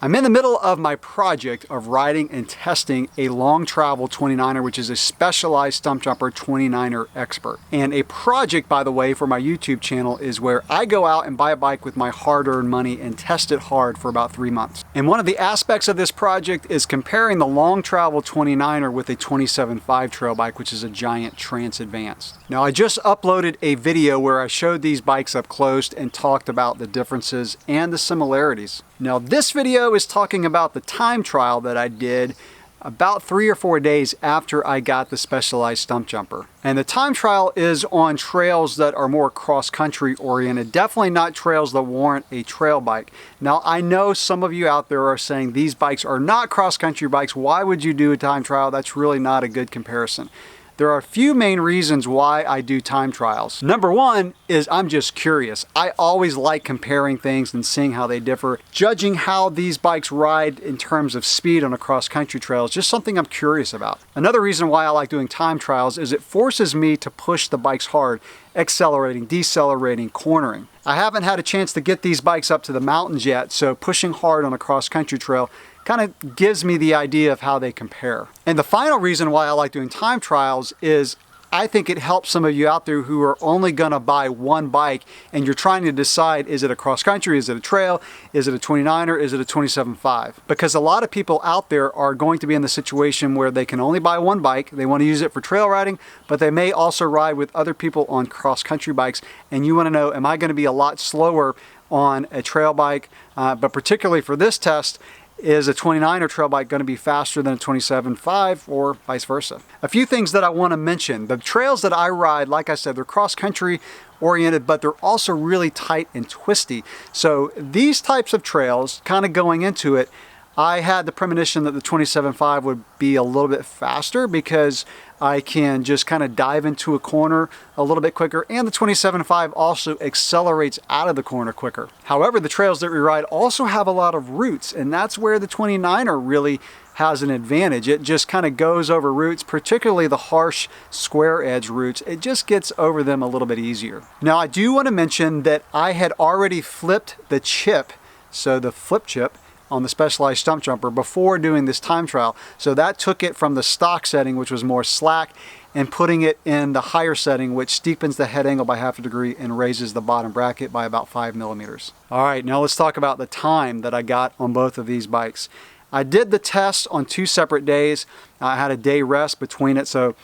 I'm in the middle of my project of riding and testing a long travel 29er, which is a Specialized Stumpjumper 29er Expert. And a project, by the way, for my YouTube channel is where I go out and buy a bike with my hard-earned money and test it hard for about 3 months. And one of the aspects of this project is comparing the long travel 29er with a 27.5 trail bike, which is a Giant Trance Advanced. Now, I just uploaded a video where I showed these bikes up close and talked about the differences and the similarities. Now, this video is talking about the time trial that I did about 3 or 4 days after I got the Specialized Stumpjumper. And the time trial is on trails that are more cross-country oriented, definitely not trails that warrant a trail bike. Now, I know some of you out there are saying these bikes are not cross-country bikes. Why would you do a time trial? That's really not a good comparison. There are a few main reasons why I do time trials. Number one is I'm just curious. I always like comparing things and seeing how they differ. Judging how these bikes ride in terms of speed on a cross-country trail is just something I'm curious about. Another reason why I like doing time trials is it forces me to push the bikes hard, accelerating, decelerating, cornering. I haven't had a chance to get these bikes up to the mountains yet, so pushing hard on a cross-country trail kind of gives me the idea of how they compare. And the final reason why I like doing time trials is I think it helps some of you out there who are only gonna buy one bike and you're trying to decide, is it a cross country, is it a trail, is it a 29er, is it a 27.5? Because a lot of people out there are going to be in the situation where they can only buy one bike, they wanna use it for trail riding, but they may also ride with other people on cross country bikes, and you wanna know, am I gonna be a lot slower on a trail bike? But particularly for this test, is a 29er trail bike going to be faster than a 27.5 or vice versa? A few things that I want to mention. The trails that I ride, like I said, they're cross-country oriented, but they're also really tight and twisty. So these types of trails, kind of going into it, I had the premonition that the 27.5 would be a little bit faster because I can just kind of dive into a corner a little bit quicker, and the 27.5 also accelerates out of the corner quicker. However, the trails that we ride also have a lot of roots, and that's where the 29er really has an advantage. It just kind of goes over roots, particularly the harsh square edge roots. It just gets over them a little bit easier. Now, I do want to mention that I had already flipped the chip, so the flip chip, on the Specialized Stumpjumper before doing this time trial. So that took it from the stock setting, which was more slack, and putting it in the higher setting, which steepens the head angle by 1/2 degree and raises the bottom bracket by about 5 millimeters. All right, now let's talk about the time that I got on both of these bikes. I did the test on 2 separate days. I had a day rest between it. So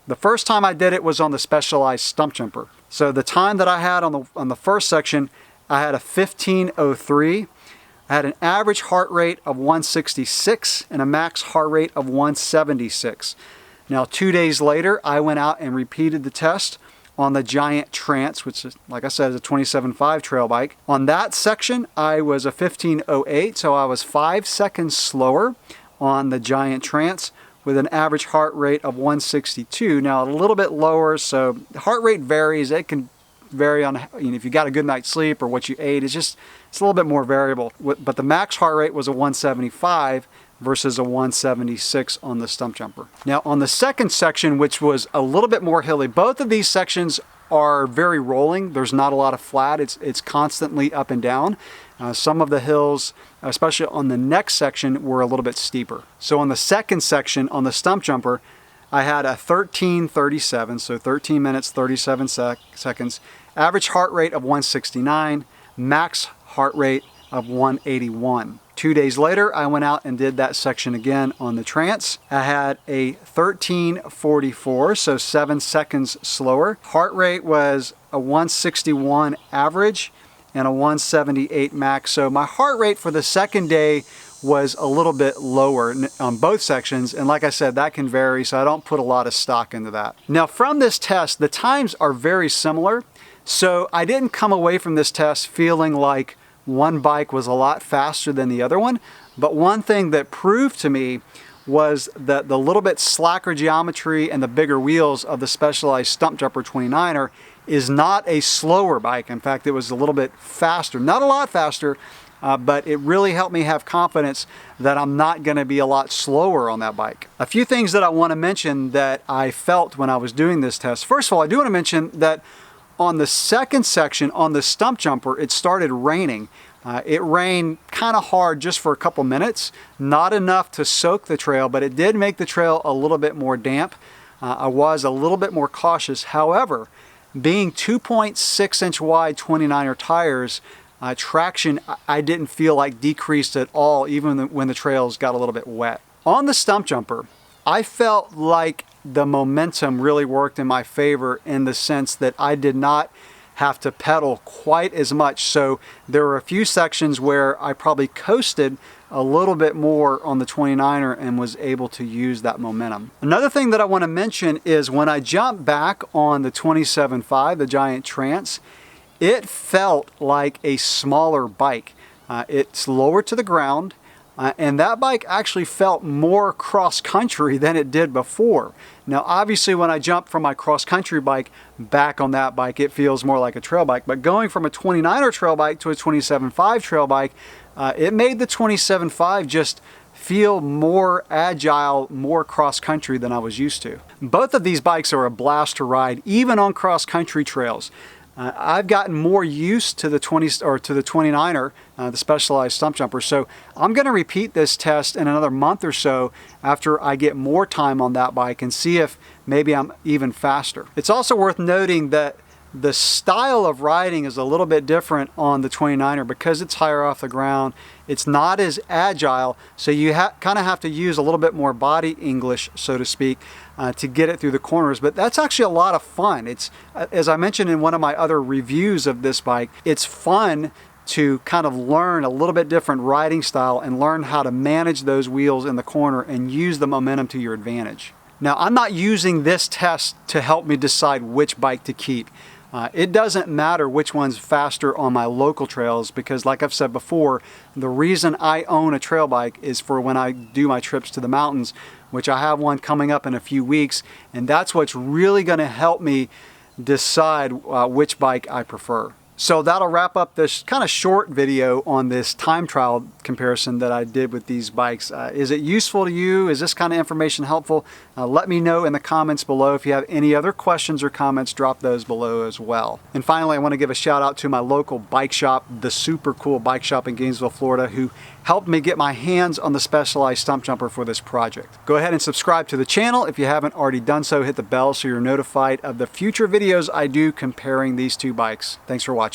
the first time I did it was on the Specialized Stumpjumper. So the time that I had on the first section, I had a 15:03. I had an average heart rate of 166 and a max heart rate of 176. Now, 2 days later, I went out and repeated the test on the Giant Trance, which is, like I said, is a 27.5 trail bike. On that section, I was a 15:08, so I was 5 seconds slower on the Giant Trance with an average heart rate of 162. Now, a little bit lower, so the heart rate varies. It can vary on, if you got a good night's sleep or what you ate. It's a little bit more variable. But the max heart rate was a 175 versus a 176 on the Stumpjumper. Now, on the second section, which was a little bit more hilly, both of these sections are very rolling. There's not a lot of flat. It's constantly up and down. Some of the hills, especially on the next section, were a little bit steeper. So on the second section, on the Stumpjumper, I had a 13:37, so 13 minutes, 37 seconds, average heart rate of 169, max heart rate of 181. 2 days later, I went out and did that section again on the Trance. I had a 13:44, so 7 seconds slower. Heart rate was a 161 average and a 178 max. So my heart rate for the second day was a little bit lower on both sections, and like I said, that can vary, so I don't put a lot of stock into that. Now, from this test, the times are very similar, so I didn't come away from this test feeling like one bike was a lot faster than the other one, but one thing that proved to me was that the little bit slacker geometry and the bigger wheels of the Specialized Stumpjumper 29er is not a slower bike. In fact, it was a little bit faster, not a lot faster, but it really helped me have confidence that I'm not going to be a lot slower on that bike. A few things that I want to mention that I felt when I was doing this test. First of all, I do want to mention that on the second section, on the Stumpjumper, it started raining, It rained kind of hard just for a couple minutes, not enough to soak the trail, but it did make the trail a little bit more damp. I was a little bit more cautious. However, being 2.6-inch wide 29er tires, traction I didn't feel like decreased at all, even when the trails got a little bit wet. On the Stumpjumper, I felt like the momentum really worked in my favor in the sense that I did not have to pedal quite as much. So there were a few sections where I probably coasted a little bit more on the 29er and was able to use that momentum. Another thing that I want to mention is when I jumped back on the 27.5, the Giant Trance, it felt like a smaller bike. It's lower to the ground, and that bike actually felt more cross-country than it did before. Now obviously when I jumped from my cross-country bike back on that bike, it feels more like a trail bike, but going from a 29er trail bike to a 27.5 trail bike, it made the 27.5 just feel more agile, more cross-country than I was used to. Both of these bikes are a blast to ride, even on cross-country trails. I've gotten more used to the 29er, the Specialized Stumpjumper. So I'm going to repeat this test in another month or so after I get more time on that bike and see if maybe I'm even faster. It's also worth noting that the style of riding is a little bit different on the 29er because it's higher off the ground. It's not as agile, so you kind of have to use a little bit more body English, so to speak, to get it through the corners. But that's actually a lot of fun. It's, as I mentioned in one of my other reviews of this bike, it's fun to kind of learn a little bit different riding style and learn how to manage those wheels in the corner and use the momentum to your advantage. Now, I'm not using this test to help me decide which bike to keep. It doesn't matter which one's faster on my local trails because, like I've said before, the reason I own a trail bike is for when I do my trips to the mountains, which I have one coming up in a few weeks, and that's what's really going to help me decide which bike I prefer. So that'll wrap up this kind of short video on this time trial comparison that I did with these bikes. Is it useful to you? Is this kind of information helpful? Let me know in the comments below. If you have any other questions or comments, drop those below as well. And finally, I want to give a shout out to my local bike shop, the Super Cool Bike Shop in Gainesville, Florida, who helped me get my hands on the Specialized Stumpjumper for this project. Go ahead and subscribe to the channel. If you haven't already done so, hit the bell so you're notified of the future videos I do comparing these two bikes. Thanks for watching.